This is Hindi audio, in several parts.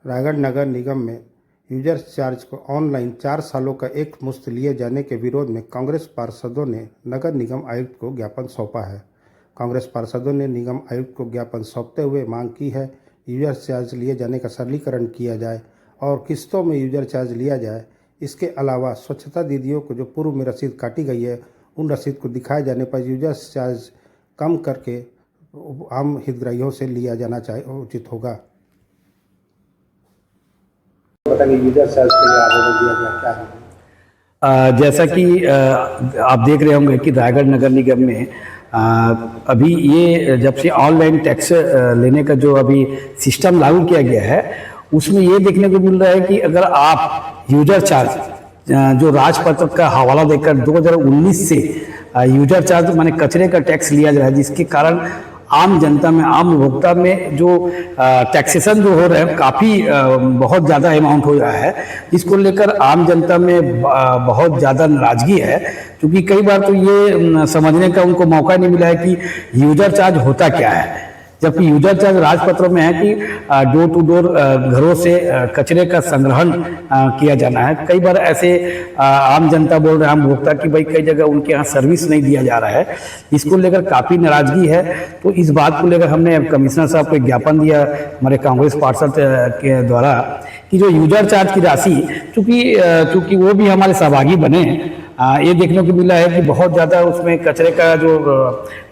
रायगढ़ नगर निगम में यूजर चार्ज को ऑनलाइन 4 सालों का एक मुश्त लिए जाने के विरोध में कांग्रेस पार्षदों ने नगर निगम आयुक्त को ज्ञापन सौंपा है। कांग्रेस पार्षदों ने निगम आयुक्त को ज्ञापन सौंपते हुए मांग की है यूजर चार्ज लिए जाने का सरलीकरण किया जाए और किस्तों में यूजर चार्ज लिया जाए। इसके अलावा स्वच्छता दीदियों को जो पूर्व में रसीद काटी गई है उन रसीद को दिखाए जाने पर यूजर चार्ज कम करके आम हितग्राहियों से लिया जाना उचित होगा। बताइए यूजर चार्ज के लिए आवेदन दिया गया क्या है? जैसा कि आप देख रहे होंगे कि रायगढ़ नगर निगम में अभी ये जब से ऑनलाइन टैक्स लेने का जो अभी सिस्टम लागू किया गया है उसमें ये देखने को मिल रहा है कि अगर आप यूजर चार्ज जो राजपत्र का हवाला देकर 2019 से यूजर चार्ज माने कचरे का टैक्स लिया जा रहा है, जिसके कारण आम जनता में आम उपभोक्ता में जो टैक्सेशन जो हो रहा है काफ़ी बहुत ज़्यादा अमाउंट हो रहा है, जिसको लेकर आम जनता में बहुत ज़्यादा नाराज़गी है। क्योंकि कई बार तो ये समझने का उनको मौका नहीं मिला है कि यूजर चार्ज होता क्या है, जबकि यूजर चार्ज राजपत्र में है कि डोर टू डोर घरों से कचरे का संग्रहण किया जाना है। कई बार ऐसे आम जनता बोल रहे हैं, आम उपभोक्ता की भाई कई जगह उनके यहाँ सर्विस नहीं दिया जा रहा है, इसको लेकर काफ़ी नाराजगी है। तो इस बात को लेकर हमने कमिश्नर साहब को एक ज्ञापन दिया हमारे कांग्रेस पार्षद के द्वारा कि जो यूजर चार्ज की राशि चूँकि वो भी हमारे सहभागी बने, ये देखने को मिला है कि बहुत ज़्यादा उसमें कचरे का जो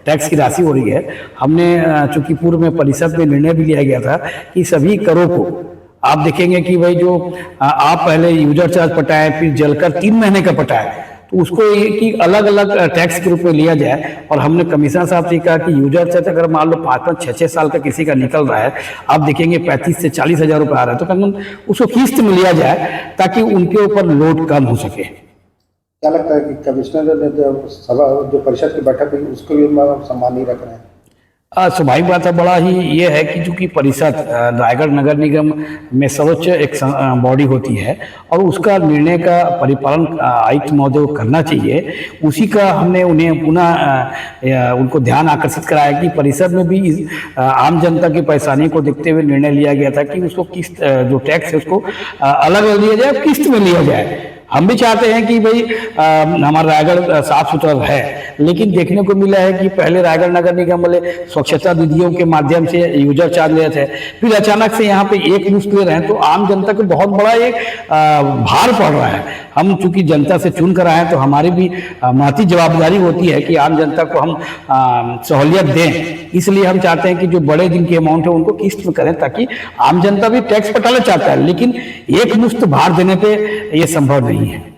टैक्स की राशि हो रही है। हमने चूँकि पूर्व में परिषद में निर्णय भी लिया गया था कि सभी करों को आप देखेंगे कि भाई जो आप पहले यूजर चार्ज पटाए फिर जलकर 3 महीने का पटाए तो उसको कि अलग अलग टैक्स के रूप में लिया जाए। और हमने कमिश्नर साहब से कहा कि यूजर चार्ज अगर मान लो 5-5, 6-6 साल का किसी का निकल रहा है, आप देखेंगे 35 से 40 हज़ार रुपये आ रहा है, तो कम उसको किस्त में लिया जाए ताकि उनके ऊपर लोड कम हो सके। क्या लगता है कि कमिश्नर ने जो परिषद की बैठक हुई उसको भी सम्मान नहीं रख रहे हैं? स्वाभाविक बात है, बड़ा ही ये है कि चूँकि परिषद रायगढ़ नगर निगम में सर्वोच्च एक बॉडी होती है और उसका निर्णय का परिपालन आयुक्त महोदय को करना चाहिए। उसी का हमने उन्हें पुनः उनको ध्यान आकर्षित कराया कि परिषद में भी आम जनता की परेशानी को देखते हुए निर्णय लिया गया था कि उसको किस्त जो टैक्स है उसको अलग अलग लिया जाए, किस्त में लिया जाए। हम भी चाहते हैं कि भाई हमारा रायगढ़ साफ सुथरा है, लेकिन देखने को मिला है कि पहले रायगढ़ नगर निगम वाले स्वच्छता दीदियों के माध्यम से यूजर चार्ज ले थे, फिर अचानक से यहाँ पे एक मुश्त ले रहे हैं, तो आम जनता को बहुत बड़ा एक भार पड़ रहा है। हम चूंकि जनता से चुन कर आए हैं तो हमारी भी महती जवाबदारी होती है कि आम जनता को हम सहूलियत दें। इसलिए हम चाहते हैं कि जो बड़े दिन के अमाउंट है उनको किस्त में करें, ताकि आम जनता भी टैक्स पटाना चाहता है, लेकिन एक मुश्त भार देने पे ये संभव नहीं है।